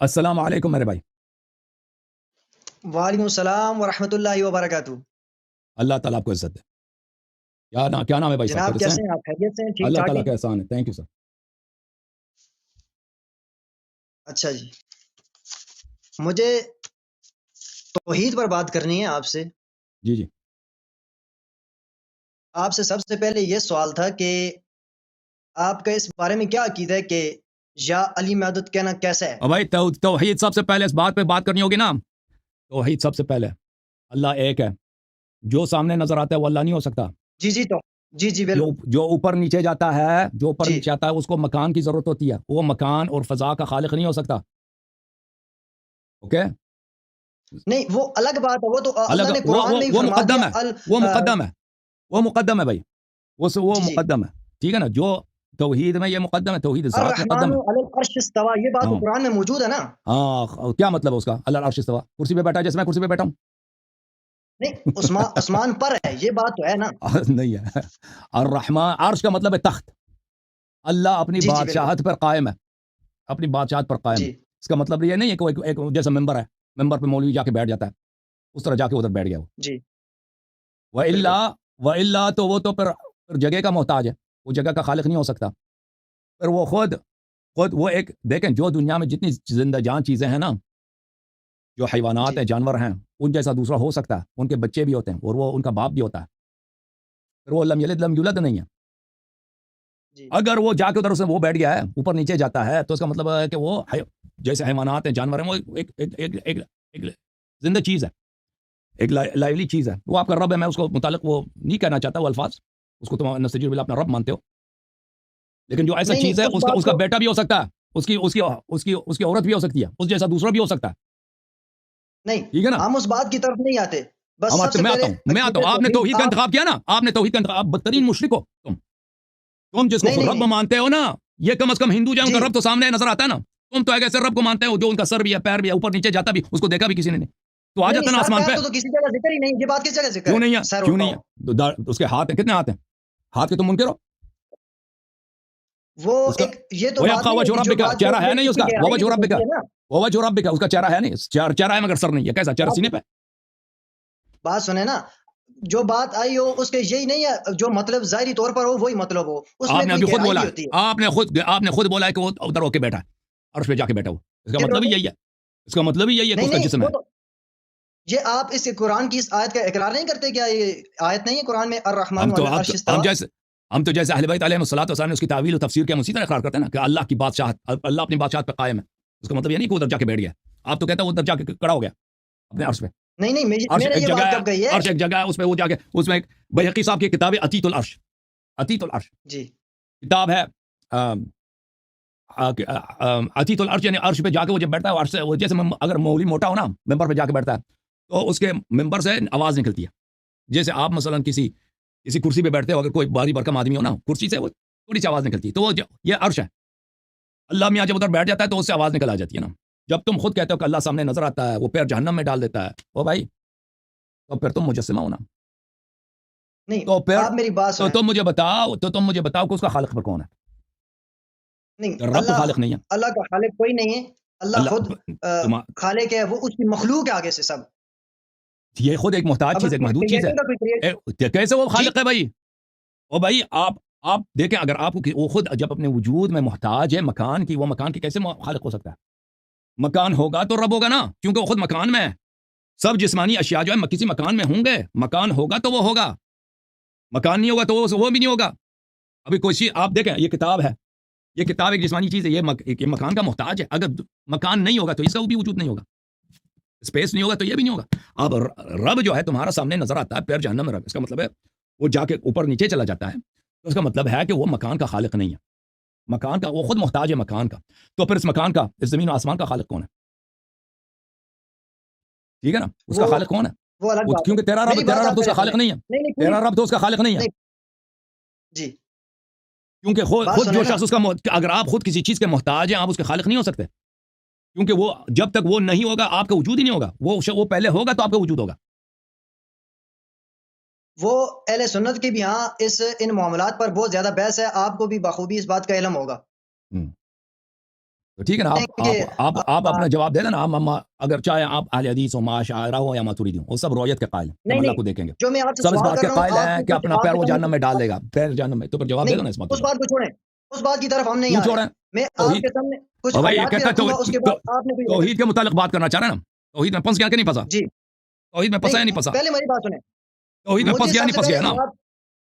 السلام علیکم میرے بھائی. وعلیکم السلام ورحمۃ اللہ وبرکاتہ. اللہ تعالیٰ آپ کو عزت دے. کیا نام ہے بھائی صاحب؟ جناب خیریت سے کیسے ہیں؟ ہیں آپ؟ خیریت سے ہیں؟ ٹھیک اللہ ٹھاک تعالیٰ ہیں؟ کا احسان ہے. Thank you sir. اچھا جی، مجھے توحید پر بات کرنی ہے آپ سے. جی جی. آپ سے سب سے پہلے یہ سوال تھا کہ آپ کا اس بارے میں کیا عقیدہ ہے کہ یا علی مدد کہنا کیسا ہے؟ اور بھائی توحید سب سے پہلے اس بات پہ بات کرنی ہوگی نا. توحید سب سے پہلے اللہ ایک ہے. جو سامنے نظر آتا ہے وہ اللہ نہیں ہو سکتا. جی جی تو جی جی جو بالکل جو اوپر نیچے جاتا ہے جو اوپر جی. نیچے آتا ہے اس کو مکان کی ضرورت ہوتی ہے. وہ مکان اور فضا کا خالق نہیں ہو سکتا. اوکے. نہیں وہ الگ بات ہے، وہ تو اللہ الگ نے قرآن میں ہی وہ فرما مقدم دیا ہے. وہ مقدم ہے. وہ مقدم ہے بھائی. وہ جی جی. مقدم ہے. ٹھیک ہے نا. جو توحید میں یہ مقدم ہے. توحید ذات الرحمن مقدم ہے. علی العرش استوى، یہ بات تو ہاں قرآن میں موجود ہے نا. ہاں. کیا مطلب ہے اس کا؟ اللہ العرش استوى کرسی پہ بیٹھا ہے جیسے میں کرسی پہ بیٹھا ہوں. نہیں آسمان پر ہے، یہ بات تو ہے نا. نہیں ہے. الرحمن عرش کا مطلب ہے تخت. اللہ اپنی جی جی بالکل بادشاہت پر قائم ہے. اپنی بادشاہت پر قائم ہے. جی اس کا مطلب یہ نہیں ہے کہ ایک جیسا ممبر ہے. ممبر پہ مولوی جا کے بیٹھ جاتا ہے. اس طرح جا کے ادھر بیٹھ گیا وہ. جی بالکل. وَإِلَّا تو وہ تو پھر جگہ کا محتاج ہے. وہ جگہ کا خالق نہیں ہو سکتا. پھر وہ خود وہ ایک دیکھیں جو دنیا میں جتنی زندہ جان چیزیں ہیں نا، جو حیوانات جی ہیں جانور ہیں، ان جیسا دوسرا ہو سکتا ہے. ان کے بچے بھی ہوتے ہیں اور وہ ان کا باپ بھی ہوتا ہے. پھر وہ لم یلد لم یولد نہیں ہے. جی اگر وہ جا کے ادھر وہ بیٹھ گیا ہے اوپر نیچے جاتا ہے تو اس کا مطلب ہے کہ وہ جیسے حیوانات ہیں جانور ہیں، وہ ایک زندہ چیز ہے. ایک لائیولی چیز ہے. وہ آپ کا رب ہے. میں اس کو متعلق وہ نہیں کہنا چاہتا وہ الفاظ. اس کو تم نستجیب باللہ اپنا رب مانتے ہو. لیکن جو ایسا نہیں چیز ہے نہیں اس اس بات کا کو بیٹا بھی ہو سکتا ہے. اس کی عورت بھی ہو سکتی ہے. اس جیسا دوسرا بھی ہو سکتا ہے. نہیں، ٹھیک ہے نا. ہم اس بات کی طرف نہیں آتے. بس سب سے میں پہلے آتا ہوں. عقیدت آپ نے توحید کا آپ انتخاب کیا نا. آپ نے توحید کا انتخاب. آپ بدترین مشرک ہو تم جس نہیں کو نہیں رب نہیں مانتے ہو نا. یہ کم از کم ہندو جو ہے ان جی کا رب تو سامنے نظر آتا ہے نا. تم تو ایک ایسے رب کو مانتے ہو جو ان کا سر بھی ہے پیر بھی ہے اوپر نیچے جاتا بھی. اس کو دیکھا بھی کسی نے نہیں. تو آ نہیں جاتا نہیں، نا سر آسمان پیر پہ. تو کسی جگہ ذکر ہی نہیں. یہ بات کس جگہ ذکر کیوں ہے؟ نہیں ہے؟ سر کیوں اور نہیں پاؤں ہے؟ اس کے ہاتھ ہیں. کتنے ہاتھ ہیں؟ ہاتھ کے تم منکر ہو. وہ اس کا ایک یہ تو وہ بات آپ کا نہیں ہے وجہ کہ رب جو کا بات چہرہ ہے نہیں. اس اس کی کا وہ گہرائی وجہ بھی رب کا ہوتی ہے نا. وہ وجہ رب کا اس کا چہرہ ہے نہیں. چہرہ ہے مگر سر نہیں ہے. کیسا چہرہ سینے پہ؟ بات سنیں نا، جو بات آئی ہو اس کے یہی نہیں ہے جو مطلب ظاہری طور پر ہو وہی مطلب ہو، اس میں آپ نے کوئی ابھی خود گہرائی بولا بھی ہے. ہوتی ہے. آپ نے خود بولا ہے کہ وہ ادھر ہو کے بیٹھا ہے اور اس پہ جا کے بیٹھا ہو. اس کا کدھر مطلب ہو ہی کے؟ یہی ہے. اس کا مطلب ہی یہی ہے کہ نہیں اس کا نہیں، جسم وہ ہے. تو یہ آپ اس قرآن کی اس آیت کا اقرار نہیں کرتے؟ کیا یہ آیت نہیں ہے قرآن میں الرحمن علی العرش استوى؟ ہم تو جیسے اہل بیت علیہ الصلوۃ والسلام نے اس کی تعویل و تفسیر کے ہم اسی طرح اقرار کرتے ہیں نا کہ اللہ کی بادشاہت. اللہ اپنی بادشاہت پہ قائم ہے. اس کا مطلب یہ نہیں کہ ادھر جا کے بیٹھ گیا. آپ تو کہتے ہیں وہ ادھر جا کے کڑا ہو گیا اپنے عرش پہ. نہیں نہیں، عرش میں نے ایک یہ جگہ بات ہے. کب کہی ہے؟ عرش ایک جگہ ہے. اس پہ وہ جا کے اس میں ایک بیہقی صاحب کی کتاب ہے عتیت العرش. عتیت العرش جی کتاب ہے. عتیت العرش یعنی عرش پہ جا کے وہ جب بیٹھتا ہے عرش سے وہ جیسے اگر مولوی موٹا ہو نا ممبر پہ جا کے بیٹھتا ہے تو اس کے ممبر سے آواز نکلتی ہے. جیسے آپ مثلا کسی کرسی پہ بیٹھتے ہو اگر کوئی باری برکم آدمی ہو نا کرسی سے وہ تھوڑی سی آواز نکلتی ہے تو وہ یہ عرش ہے. اللہ میاں جب ادھر بیٹھ جاتا ہے تو اس سے آواز نکل آ جاتی ہے نا. جب تم خود کہتے ہو کہ اللہ سامنے نظر آتا ہے وہ پیر جہنم میں ڈال دیتا ہے او بھائی تو پھر تم مجسمہ ہونا. نہیں، تو پھر آپ میری بات تو سنیں. تم مجھے بتاؤ کہ اس کا خالق پر کون ہے. نہیں، رب تو خالق نہیں ہے. اللہ کا خالق کوئی نہیں ہے. اللہ خود تم خالق ہے، وہ اس کی مخلوق ہے آگے سے سب. یہ خود ایک محتاج اب چیز ہے ایک محدود چیز ہے. کریٹر کا کوئی کیسے وہ جی خالق ہے بھائی؟ او بھائی آپ دیکھیں اگر آپ کو وہ خود جب اپنے وجود میں محتاج ہے مکان کی، وہ مکان کی کیسے خالق ہو سکتا ہے؟ مکان ہوگا تو رب ہوگا نا کیونکہ وہ خود مکان میں ہے. سب جسمانی اشیاء جو ہے کسی مکان میں ہوں گے. مکان ہوگا تو وہ ہوگا. مکان نہیں ہوگا تو وہ بھی نہیں ہوگا. ابھی کوئی چیز آپ دیکھیں یہ کتاب ہے. یہ کتاب ایک جسمانی چیز ہے. یہ مکان کا محتاج ہے. اگر مکان نہیں ہوگا تو اس کا بھی وجود نہیں ہوگا. اسپیس نہیں ہوگا تو یہ بھی نہیں ہوگا. اب رب جو ہے تمہارا سامنے نظر آتا ہے پیر جہنم میں رب. اس کا مطلب ہے وہ جا کے اوپر نیچے چلا جاتا ہے تو اس کا مطلب ہے کہ وہ مکان کا خالق نہیں ہے. مکان کا وہ خود محتاج ہے مکان کا. تو پھر اس مکان کا اس زمین و آسمان کا خالق کون ہے؟ ٹھیک ہے نا. اس کا وہ خالق کون ہے؟ وہ الگ بات ہے. کیونکہ تیرا میری بات رب آپ تو اس کا پہلے خالق سنیں. نہیں ہے. نہیں نہیں تیرا رب تو اس کا خالق نہیں ہے. نہیں جی، کیونکہ بات خود سنیں جو نا. شخص اس کا اگر آپ خود کسی چیز کے محتاج ہیں آپ اس کے خالق نہیں ہو سکتے. کیونکہ وہ جب تک وہ نہیں ہوگا آپ کا وجود ہی نہیں ہوگا. وہ پہلے ہوگا تو آپ کا وجود ہوگا. وہ اہل سنت کی بھی ہاں ان معاملات پر بہت زیادہ بحث ہے. آپ کو بھی بخوبی اس بات کا علم ہوگا. تو ٹھیک ہے نا، آپ اپنا جواب دے دینا. ہم اگر چاہے آپ اہل حدیث ہو، معاشرہ ہو یا ماتوریدی ہو، وہ سب رویت کے قائل ہیں، ہم اللہ کو دیکھیں گے. جو میں آپ سے سب اس سوال بات کر کے رہا ہوں قائل آپ ہیں کہ اپنا پیر وہ جہنم میں ڈال دے گا، پیر جہنم میں. تو پھر جواب دے دو نا اس بات اس بات کو چھوڑیں، اس بات کی طرف ہم نہیں کیوں آ چھوڑیں؟ رہے. میں آپ کے سامنے کچھ اور بھائی آیات بھی کہتا رکھوں گا، اس کے بعد آپ نے کوئی توحید کے متعلق بات کرنا چاہ رہے ہیں نا. توحید میں پھنس گیا کہ نہیں پھنسا؟ جی توحید میں پھنسا یا نہیں پھنسا؟ پہلے میری بات سنیں. توحید میں مجھے پھنس گیا سب نہیں سے پھنس گیا پہلے نا؟ آپ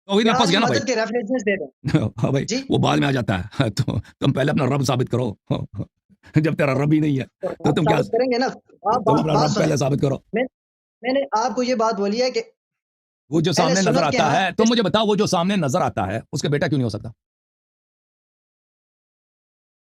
توحید میں پھنس گیا نا بھائی. مدد کے ریفرنسز دے دیں. ہاں بھائی جی وہ بعد میں آ جاتا ہے. تو تم پہلے اپنا رب ثابت کرو. جب تیرا رب ہی نہیں ہے تو آپ تم کیا، ثابت کریں گے نا. آپ تم اپنا بات رب سنیں. پہلے ثابت کرو. میں نے آپ کو یہ بات بولی ہے کہ وہ جو اہل سامنے نظر سنت کے آتا ہاں ہے، تم مجھے بتاؤ وہ جو سامنے نظر آتا ہے اس کا بیٹا کیوں نہیں ہو سکتا؟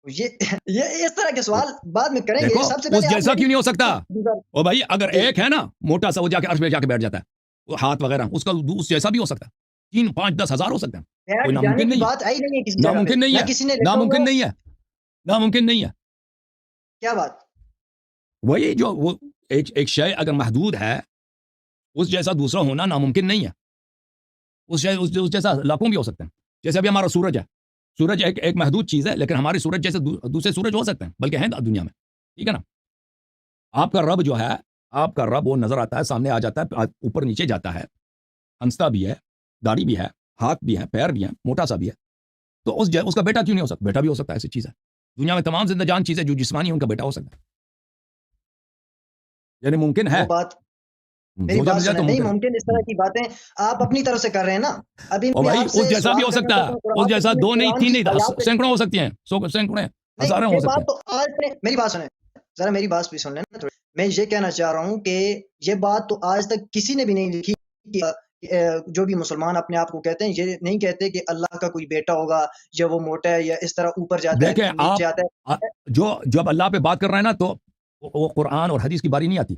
یہ اس طرح کے سوال بعد میں کریں گے. دیکھو سب سے اس پہلے آپ جیسا کیوں نہیں ہو سکتا؟ میری- او بھائی اگر جی. ایک ہے نا موٹا سا، وہ جا کے عرش پہ جا کے بیٹھ جاتا ہے، وہ ہاتھ وغیرہ اس کا اس جیسا بھی ہو سکتا ہے. 3 5 10 ہزار ہو سکتے ہیں. بیٹھ کوئی جانے ناممکن کی نہیں ہے. بات آئی نہیں ہے کسی جگہ پہ، ناممکن نہیں نہ ہے. کسی نے لکھا ناممکن ہوا. نہیں ہے. ناممکن نہیں ہے. کیا بات؟ وہی جو وہ ایک شے اگر محدود ہے، اس جیسا دوسرا ہونا ناممکن نہیں ہے. اس جیسا لاکھوں بھی ہو سکتے ہیں. جیسے ابھی ہمارا سورج ہے. سورج ایک محدود چیز ہے، لیکن ہمارے سورج جیسے دوسرے سورج ہو سکتے ہیں، بلکہ ہیں دنیا میں. ٹھیک ہے نا. آپ کا رب جو ہے، آپ کا رب وہ نظر آتا ہے، سامنے آ جاتا ہے، اوپر نیچے جاتا ہے، ہنستا بھی ہے، داڑھی بھی ہے، ہاتھ بھی ہے، پیر بھی ہے، موٹا سا بھی ہے. تو اس کا بیٹا کیوں نہیں ہو سکتا؟ بیٹا بھی ہو سکتا ہے. ایسی چیز ہے دنیا میں، تمام زندہ جان چیزیں جو جسمانی ہیں ان کا بیٹا ہو سکتا ہے. یعنی ممکن ہے. وہ بات میری ہو جا بات مل جائے سنیں. تو نہیں ممکن ہے. ممکن اس طرح کی باتیں آپ اپنی طرف سے کر رہے ہیں نا. ابھی اور میں بھائی آپ سے اس جیسا بھی سوال ہو کرنا سکتا چاہتا ہے. ہوں اس قرآن جیسا 2 نہیں قرآن 3 کی نہیں آیات سے. سینکڑوں ہو سکتی ہیں. سینکڑوں نہیں ہزاروں ہو یہ سکتے بات ہیں. تو آج نے میری بات سنیں ذرا، میری بات بھی سن لینا تھوڑی. میں یہ کہنا چاہ رہا ہوں کہ یہ بات تو آج تک کسی نے بھی نہیں لکھی کہ جو بھی مسلمان اپنے آپ کو کہتے ہیں یہ نہیں کہتے کہ اللہ کا کوئی بیٹا ہوگا یا وہ موٹا ہے یا اس طرح اوپر جاتا ہے دیکھیں نیچے آتا ہے. جو جب اللہ پہ بات کر رہے ہیں نا، تو وہ قرآن اور حدیث کی باری نہیں آتی.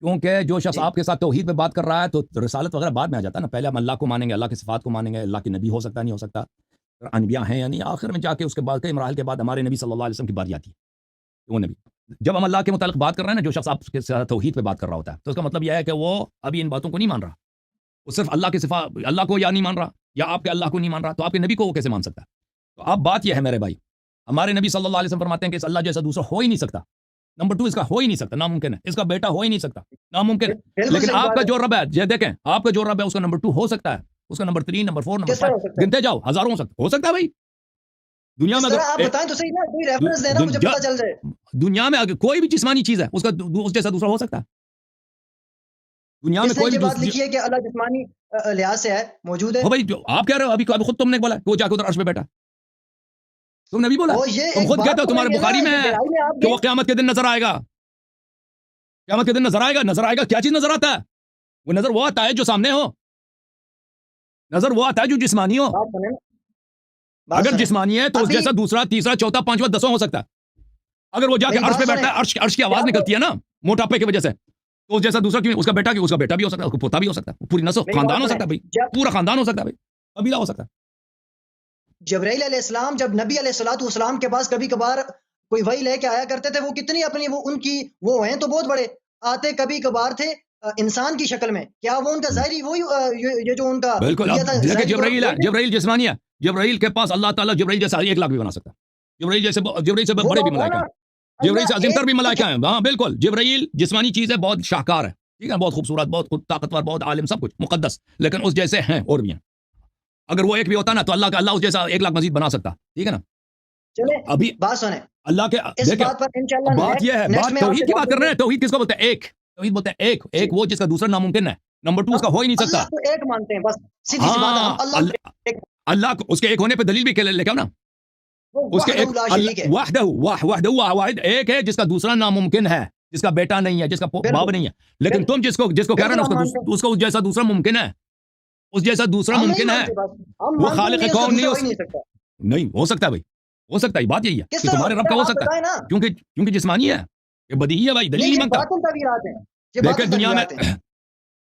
کیونکہ جو شخص جی. آپ کے ساتھ توحید پہ بات کر رہا ہے تو رسالت وغیرہ بعد میں آ جاتا ہے نا. پہلے ہم اللہ کو مانیں گے، اللہ کی صفات کو مانیں گے، اللہ کے نبی ہو سکتا نہیں ہو سکتا، انبیاء ہیں یا نہیں. آخر میں جا کے اس کے بعد کئی مراحل کے بعد ہمارے نبی صلی اللہ علیہ وسلم کی باری آتی ہے. وہ نبی جب ہم اللہ کے متعلق بات کر رہے ہیں نا، جو شخص آپ کے ساتھ توحید پہ بات کر رہا ہوتا ہے، تو اس کا مطلب یہ ہے کہ وہ ابھی ان باتوں کو نہیں مان رہا. وہ صرف اللہ کے صفات، اللہ کو یا نہیں مان رہا، یا آپ کے اللہ کو نہیں مان رہا. تو آپ کے نبی کو وہ کیسے مان سکتا ہے؟ تو اب بات یہ ہے میرے بھائی، ہمارے نبی صلی اللہ علیہ وسلم فرماتے ہیں کہ اس اللہ جیسا دوسرا ہو ہی نہیں سکتا. نمبر 2 اس کا ہو ہی نہیں سکتا، ناممکن ہے. اس کا بیٹا ہو ہی نہیں سکتا، ناممکن ہے. بالکل لیکن صحیح آپ بات کا ہے. جو رب ہے، یہ دیکھیں آپ کا جو رب ہے اس کا نمبر 2 ہو سکتا ہے، اس کا نمبر 3 نمبر 4 نمبر کس طرح 5 ہو سکتا ہے؟ گنتے جاؤ، ہزاروں ہو سکتا ہے بھائی. دنیا کس میں طرح آپ اگر بتائیں تو صحیح نا، کوئی ریفرنس دینا مجھے پتا چل جائے. دنیا میں اگر کوئی بھی جسمانی چیز ہے اس کا اس جیسا دوسرا ہو سکتا ہے. دنیا میں کس نے کوئی یہ بھی بات لکھی ہے کہ اللہ جسمانی لحاظ سے ہے، موجود ہے؟ ہو بھائی، جو آپ کہہ رہے ہو ابھی خود تم نے بولا کہ وہ جا کے ادھر عرش پہ بیٹھا. تم نے بھی بولا، وہ یہ تم ایک خود بات کہتے ہو تو تمہارے ہے نا، بخاری میں یہ ہے گہرائی میں آپ کہ گئے. وہ قیامت کے دن نظر آئے گا. قیامت کے دن نظر آئے گا. نظر آئے گا کیا چیز نظر آتا ہے؟ وہ نظر وہ آتا ہے جو سامنے ہو. نظر وہ آتا ہے جو جسمانی ہو. بات سنیں نا، بات اگر سنیں. جسمانی ہے تو اس ابھی جیسا دوسرا تیسرا چوتھا پانچواں 10واں ہو سکتا ہے. اگر وہ جا کے میری عرش بات پہ بیٹھتا سنیں. ہے، عرش کی آواز کیا نکلتی ہے نا موٹاپے کی وجہ سے، تو اس جیسا دوسرا کیوں؟ اس کا بیٹا بھی ہو سکتا ہے، اس کو پوتا بھی ہو سکتا ہے، پوری نسل میری خاندان بات ہو سنیں. سکتا ہے بھائی، جب پورا خاندان ہو سکتا ہے بھائی، قبیلہ ہو سکتا ہے. جبرائیل علیہ السلام جب نبی علیہ الصلوۃ والسلام کے پاس کبھی کبھار کوئی وحی لے کے آیا کرتے تھے، وہ کتنی اپنی وہ ان کی وہ ہیں تو بہت بڑے آتے کبھی کبھار تھے انسان کی شکل میں. کیا وہ ان کا ظاہری وہی یہ جو ان کا بالکل. یہ اب تھا دیکھیں ظاہری طور جبرائیل ہے، وہی تھے؟ جبرائیل جسمانی ہے. جبرائیل کے پاس اللہ تعالیٰ جبرائیل جیسا 1 لاکھ بھی بنا سکتا ہے. جبرائیل سے وہ بڑے بھی بات ہے ملائکہ نا، ہیں، جبرائیل سے اللہ عظیم تر بھی ایک ملائکہ ہیں. ہاں بالکل، جبرائیل جسمانی چیز ہے، بہت شاہکار ہے، ٹھیک ہے، بہت خوبصورت، بہت طاقتور، بہت عالم، سب کچھ مقدس، لیکن اس جیسے ہیں اور بھی ہیں. اگر وہ ایک بھی ہوتا نا تو اللہ اس جیسا 1 لاکھ مزید بنا سکتا، ٹھیک ہے نا. چلیں ابھی بات سنیں. اللہ کے اس دیکھیں، بات پر انشاءاللہ بات یہ ہے، نیکسٹ بات میں آپ توحید سے کی بات بات کر رہے کریں ہیں. توحید کس کو بولتے ہیں؟ ایک. توحید بولتے ہیں ایک وہ جس کا دوسرا ناممکن ہے. نمبر 2 اس کا ہو ہی نہیں سکتا. اللہ کو ایک مانتے ہیں، بس سیدھی سی بات ہے. ہم ہاں، اللہ کو ایک اللہ کو اس کے ایک ہونے پہ دلیل بھی لے کے آؤ نا. وہ اس کے ایک وحدہ لا شریک ہے. وحدہ واحد ایک ہے جس کا دوسرا ناممکن ہے، جس کا بیٹا نہیں ہے، جس کا باپ بالکل نہیں ہے. لیکن تم جس کو کہہ رہے بالکل ہیں ہم مانتے ہیں. اس کو جیسا دوسرا ممکن ہے، اس جیسا دوسرا ہم نہیں ممکن ہے. مانتے، بس ہم وہ مانتے خالق نہیں، اس کا کون نہیں دوسرا ہو ہی نہیں سکتا. نہیں ہو سکتا بھائی، ہو سکتا ہے. بات یہی ہے کس کہ طرح تمہارے ہو رب سکتا کا ہے؟ ہو آپ سکتا ہے، بتائیں نا. کیونکہ جسمانی ہے. یہ بدیہی ہے بھائی، دلیل نہیں یہ مانتا. باطن تعبیرات ہیں، یہ دیکھیں باطن دنیا میں تعبیرات ہیں.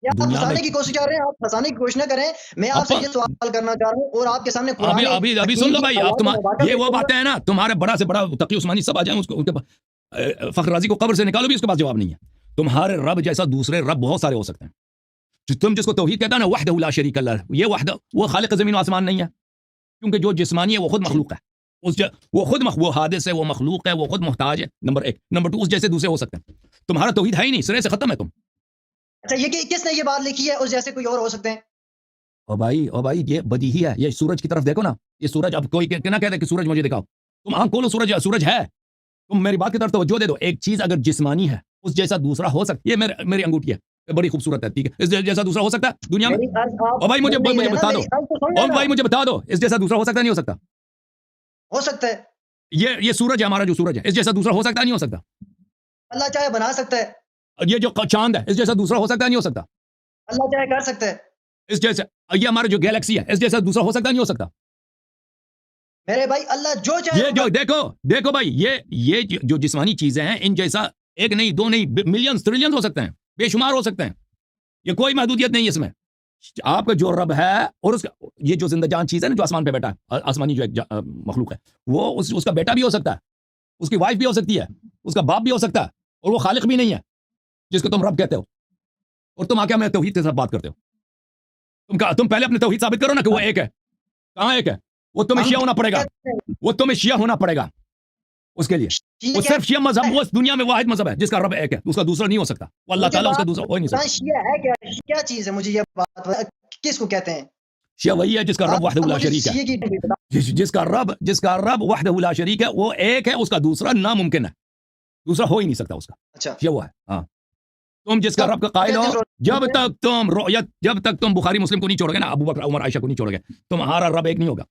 یا آپ دنیا میں پھنسانے کی کوشش کر رہے ہیں، آپ پھنسانے کی کوشش نہ کریں. میں آپ سے یہ سوال کرنا چاہ رہا ہوں اور آپ کے سامنے قرآن ابھی سن حکیم لو کی بھائی. آپ آیات مبارکہ یہ پیش وہ کروں گا. باتیں ہیں نا، تمہارے بڑا سے بڑا تقی عثمانی سب آ جائیں، ان کے پاس فخر رازی کو قبر سے نکالو بھی اس کے پاس جواب نہیں ہے. تمہارے رب جیسا دوسرے رب بہت سارے ہو سکتے ہیں. تم جس کو توحید کہتا ہے نا، وحدہ لا شریک اللہ، یہ وحدہ وہ خالق زمین و آسمان نہیں ہے، کیونکہ جو جسمانی ہے وہ خود مخلوق ہے. وہ خود وہ حادث ہے, وہ مخلوق ہے, وہ خود محتاج ہے, نمبر 1. نمبر 2, اس جیسے دوسرے ہو سکتے ہیں. تمہارا توحید ہے ہی نہیں, سرے سے ختم ہے تم. اچھا یہ کس نے یہ بات لکھی ہے, اس جیسے کوئی اور ہو سکتے ہیں؟ او بھائی یہ بدیہی ہے. یہ سورج کی طرف دیکھو نا, یہ سورج, اب کوئی نہ کہتے کہ سورج مجھے دکھاؤ, تم آنکھ کھولو, سورج ہے. تم میری بات کی طرف توجہ دے دو. ایک چیز اگر جسمانی ہے, اس جیسا دوسرا ہو سکتا ہے. یہ میری انگوٹھی ہے, بڑی خوبصورت ہے, ٹھیک ہے, اس جیسا دوسرا ہو سکتا ہے دنیا میں؟ او بھائی مجھے بتا دو, او بھائی مجھے بتا دو, اس جیسا دوسرا ہو سکتا ہے نہیں ہو سکتا؟ ہو سکتا ہے. یہ سورج ہے ہمارا, جو سورج ہے, اس جیسا دوسرا ہو سکتا ہے نہیں ہو سکتا؟ اللہ چاہے بنا سکتا ہے. یہ جو چاند ہے, اس جیسا دوسرا ہو سکتا ہے نہیں ہو سکتا؟ اللہ چاہے کر سکتا ہے. اس جیسا, یہ ہمارا جو گیلیکسی ہے, اس جیسا دوسرا ہو سکتا ہے نہیں ہو سکتا؟ میرے بھائی اللہ جو چاہے, یہ جو دیکھو بھائی, یہ جو جسمانی چیزیں ہیں, ان جیسا ایک نہیں, دو نہیں, ملینز ٹریلینز ہو سکتے ہیں, بے شمار ہو سکتے ہیں. یہ کوئی محدودیت نہیں ہے اس میں. آپ کا جو رب ہے, اور اس کا یہ جو زندہ جان چیز ہے نا, جو آسمان پہ بیٹھا ہے, آسمانی جو ایک مخلوق ہے, وہ اس کا بیٹا بھی ہو سکتا ہے, اس کی وائف بھی ہو سکتی ہے, اس کا باپ بھی ہو سکتا ہے, اور وہ خالق بھی نہیں ہے جس کو تم رب کہتے ہو. اور تم آ کے ہمیں توحید کے ساتھ بات کرتے ہو. تم پہلے اپنے توحید ثابت کرو نا کہ وہ ایک ہے. کہاں ایک ہے؟ وہ تمہیں شیعہ ہونا پڑے گا, وہ تمہیں شیعہ ہونا پڑے گا اس کے لیے. وہ صرف شیعہ مذہب, وہ دنیا میں واحد مذہب ہے جس کا رب ایک ہے, اس کا دوسرا نہیں ہو سکتا. وہ اللہ تعالیٰ, اس کا دوسرا ہو نہیں سکتا. شیعہ ہے کیا چیز ہے؟ مجھے یہ بات کس کو کہتے ہیں؟ شیعہ وہی ہے جس کا رب وحدہ لا شریک ہے, جس کا رب وحدہ لا شریک ہے, وہ ایک ہے, اس کا دوسرا ناممکن ہے, دوسرا ہو ہی نہیں سکتا اس کا. اچھا یہ وہ ہے. ہاں, تم جس کا رب کا قائل ہو, جب تک تم بخاری مسلم کو نہیں چھوڑو گے نا, ابو بکر عمر عائشہ کو نہیں چھوڑو گے, تمہارا رب ایک نہیں ہوگا.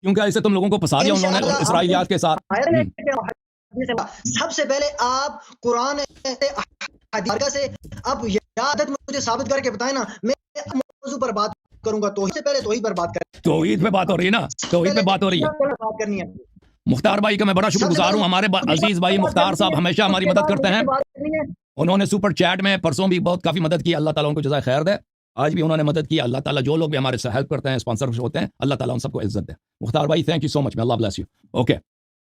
کیونکہ ایسے تم لوگوں کو پھنسا دیا انہوں نے اسرائیلیات کے ساتھ. سب سے پہلے آپ قرآن حدیث سے آپ یہ عادت مجھے ثابت کر کے بتائیں نا, میں موضوع پر بات کروں گا. توحید سے پہلے توحید پر بات کریں. توحید پہ بات ہو رہی ہے نا, توحید پہ بات ہو رہی ہے. بات کرنی ہے. مختار بھائی کا میں بڑا شکر گزار ہوں. ہمارے عزیز بھائی مختار صاحب ہمیشہ ہماری مدد کرتے ہیں. انہوں نے سپر چیٹ میں پرسوں بھی بہت کافی مدد کی, اللہ تعالیٰ ان کو جزائے خیر دے. آج بھی انہوں نے مدد کی. اللہ تعالیٰ جو لوگ بھی ہمارے سے ہیلپ کرتے ہیں, اسپانسر ہوتے ہیں, اللہ تعالیٰ ان سب کو عزت دے. مختار بھائی thank you so much, Allah bless you. Okay,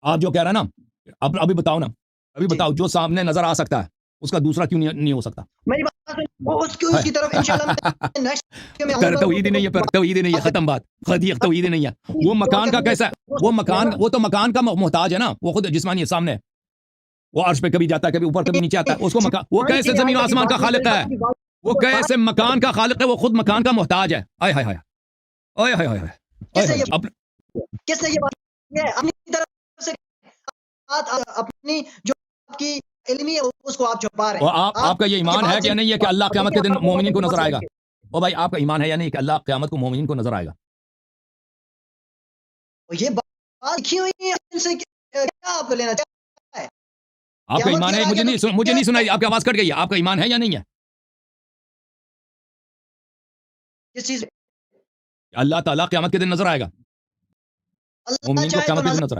آپ جو کہہ رہے ہیں نا, ابھی بتاؤ نا, ابھی بتاؤ, جو سامنے نظر آ سکتا ہے اس کا دوسرا کیوں نہیں ہو سکتا؟ میری بات اس کی طرف انشاءاللہ نیکسٹ میں توحید ہی نہیں ہے, پھر توحید ہی نہیں ہے, ختم بات. توحید ہی نہیں ہے. وہ مکان کا کیسا ہے؟ وہ تو مکان کا محتاج ہے نا, وہ خود جسمانی ہے سامنے, وہ عرش پہ کبھی جاتا ہے, کبھی اوپر, کبھی نیچے آتا ہے. اس کو مکان, وہ کیسے زمین و آسمان کا خالق ہے؟ وہ کیسے مکان کا خالق ہے؟ وہ خود مکان کا محتاج ہے. آئے ہائے ہائے, آئے ہائے ہائے. کس نے یہ بات کی ہے؟ اپنی طرف سے اپنی جو آپ کی علمی ہے اس کو آپ چھپا رہے ہیں. آپ کا یہ ایمان ہے کہ نہیں ہے کہ اللہ قیامت کے دن مومنین کو نظر آئے گا؟ او بھائی, آپ کا ایمان ہے یا نہیں کہ اللہ قیامت کو مومنین کو نظر آئے گا؟ یہ بات لکھی ہوئی ہے, ان سے کیا آپ کو لینا چاہتے ہیں؟ آپ کا ایمان ہے؟ مجھے نہیں سنائی, آپ کی آواز کٹ گئی ہے. آپ کا ایمان ہے یا نہیں ہے کس چیز؟ اللہ تعالیٰ قیامت کے دن نظر آئے گا, مومنین کو قیامت کے دن نظر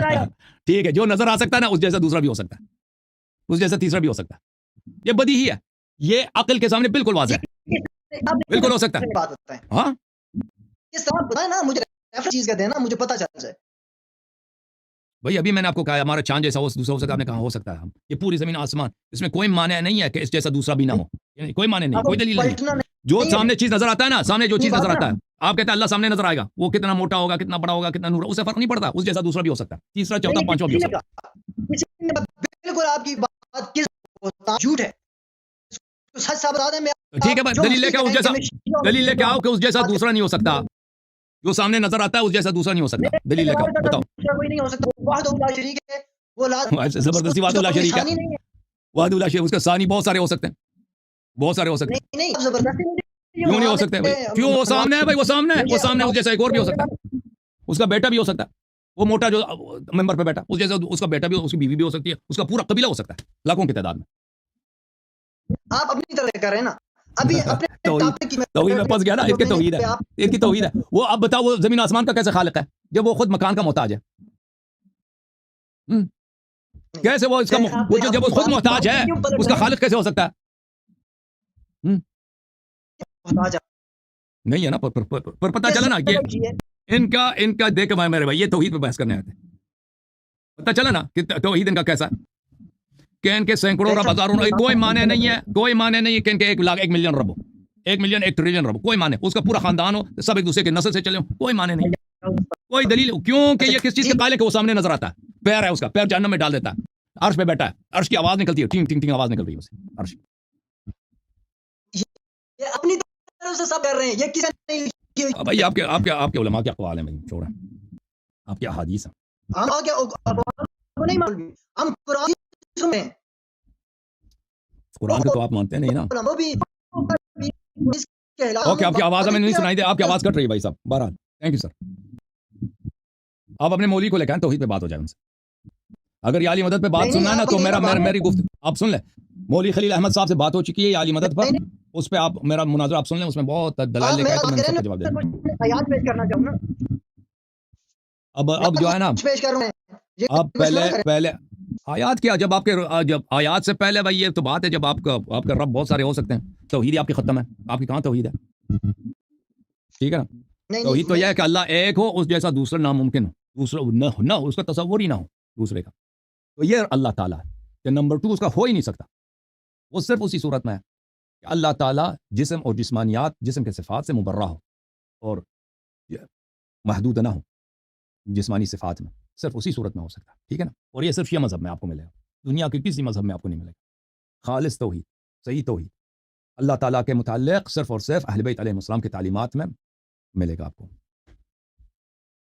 آئے گا. ٹھیک ہے, جو نظر آ سکتا ہے نا, اس جیسا دوسرا بھی ہو سکتا ہے, اس جیسا تیسرا بھی ہو سکتا ہے. یہ بدیہی ہے, یہ عقل کے سامنے بالکل واضح ہے, بالکل ہو سکتا ہے. ہاں, کس طرح بتائیں نا مجھے, چیز کا دینا مجھے پتہ چل جائے. بھائی ابھی میں نے آپ کو کہا ہمارا چاند جیسا دوسرا ہو سکتا ہے. آپ نے کہا ہو سکتا ہے. یہ پوری زمین آسمان, اس میں کوئی معنی نہیں ہے کہ اس جیسا دوسرا بھی نہ ہو, یعنی کوئی معنی نہیں, کوئی دلیل نہیں. جو سامنے چیز نظر آتا ہے نا, سامنے جو چیز نظر آتا ہے, آپ کہتے ہیں اللہ سامنے نظر آئے گا, وہ کتنا موٹا ہوگا, کتنا بڑا ہوگا, کتنا نور, اس سے فرق نہیں پڑتا. اس جیسا دوسرا بھی ہو سکتا ہے, تیسرا, چوتھا, پانچواں بھی ہو سکتا ہے. بالکل آپ کی بات جھوٹ ہے. سچ ثابت آ دیں. ٹھیک ہے بھائی, دلیل لے کے آؤ, اس جیسا دلیل لے کے آؤ کہ اس جیسا دوسرا نہیں ہو سکتا. جو سامنے نظر آتا ہے اس جیسا دوسرا نہیں ہو سکتا. دلیل لے کے آؤ, بتاؤ. کوئی نہیں ہو سکتا. وحدہ لا شریک ہے, وہ زبردستی وحدہ لا شریک ہے. وحدہ لا شریک, اس کا ثانی بہت سارے ہو سکتے ہیں, بہت سارے ہو سکتے ہیں. نہیں زبردستی کیوں نہیں ہو سکتے بھائی؟ کیوں, وہ سامنے ہے بھائی, وہ سامنے ہے, وہ سامنے اس جیسا ایک اور بھی ہو سکتا ہے. اس کا بیٹا بھی ہو سکتا ہے, وہ موٹا جو ممبر پہ بیٹا, اس جیسا اس کا بیٹا بھی, اس کی بیوی بھی ہو سکتی ہے, اس کا پورا قبیلہ ہو سکتا ہے, لاکھوں کی تعداد میں. آپ اپنی طرح کر رہے ہیں نا. ابھی اپنے توحید میں پھنس گیا نا, اس کی توحید ہے, اس کی توحید ہے. وہ اب بتاؤ, وہ زمین آسمان کا کیسے خالق ہے جب وہ خود مکان کا محتاج ہے؟ کیسے وہ اس کا جب وہ خود محتاج ہے, اس کا خالق کیسے ہو سکتا ہے؟ نہیں ہے نا, پر پتہ چلا نا کہ ان کا دیکھ میرے بھائی, یہ توحید پہ بحث کرنے آتے ہیں. پتہ چلا نا کہ توحید ان کا کیسا, کہ ان کے سینکڑوں رب, ہزاروں, کوئی معنی نہیں ہے, کوئی معنی نہیں ہے کہ ان کے 1 لاکھ 1 ملین رب ہو, 1 ملین 1 ٹریلین رب, کوئی معنی, اس کا پورا خاندان ہو, سب ایک دوسرے کے نسل سے چلے ہو, کوئی معنی نہیں. کوئی دلیل کیوں کہ یہ کس چیز کے قائل ہے کہ وہ سامنے نظر آتا ہے؟ پیر ہے اس کا، پیر جہنم میں ڈال دیتا ہے، عرش پہ بیٹھا ہے، عرش کی آواز نکلتی ہے، ٹنگ ٹنگ ٹنگ آواز نکل رہی ہے اسے عرش۔ یہ اپنی طرف سے سب کر رہے ہیں، یہ کسی نے نہیں لکھی ہوئی۔ بھائی آپ کے علماء کے اقوال ہیں بھائی، چھوڑیں، آپ کے احادیث ہیں۔ ہم کو نہیں معلوم، ہم قرآن سنیں، قرآن کو تو آپ مانتے نہیں نا۔ وہ بھی اس کے علاوہ اوکے، آپ کی آواز ہمیں نہیں سنائی دے، آپ کی آواز کٹ رہی ہے بھائی صاحب، بہرحال تھینک یو سر۔ آپ اپنے مولوی کو لے کے آئیں، توحید پہ بات ہو جائے ان سے۔ اگر یہ علی مدد پہ بات سننا ہے نا تو میری گفت آپ سن لیں، مولوی خلیل احمد صاحب سے بات ہو چکی ہے یہ علی مدد پر، اس پہ آپ میرا مناظرہ آپ سن لیں، اس میں بہت دلائل لے کے آئے تو میں ان سب کا جواب دے دوں۔ آیات پیش کرنا چاہوں نا، اب جو ہے نا، پیش کر رہے ہیں، آپ پہلے آیات کیا، جب آیات سے پہلے بھائی یہ تو بات ہے، جب آپ کا رب بہت سارے ہو سکتے ہیں، توحید ہی آپ کی ختم ہے، آپ کی کہاں توحید ہے؟ ٹھیک ہے نا، توحید تو یہ ہے کہ اللہ ایک ہو، اس جیسا دوسرا ناممکن ہو، دوسرا نہ اس کا تصور ہی نہ ہو دوسرے کا، تو یہ اللہ تعالیٰ ہے کہ نمبر 2 اس کا ہو ہی نہیں سکتا، وہ صرف اسی صورت میں ہے کہ اللہ تعالیٰ جسم اور جسمانیات، جسم کے صفات سے مبرہ ہو اور محدود نہ ہو جسمانی صفات میں، صرف اسی صورت میں ہو سکتا ہے، ٹھیک ہے نا، اور یہ صرف شیعہ مذہب میں آپ کو ملے گا، دنیا کے کسی مذہب میں آپ کو نہیں ملے گا، خالص توحید، صحیح توحید اللہ تعالیٰ کے متعلق صرف اور صرف اہل بیت علیہ السلام کی تعلیمات میں ملے گا آپ کو۔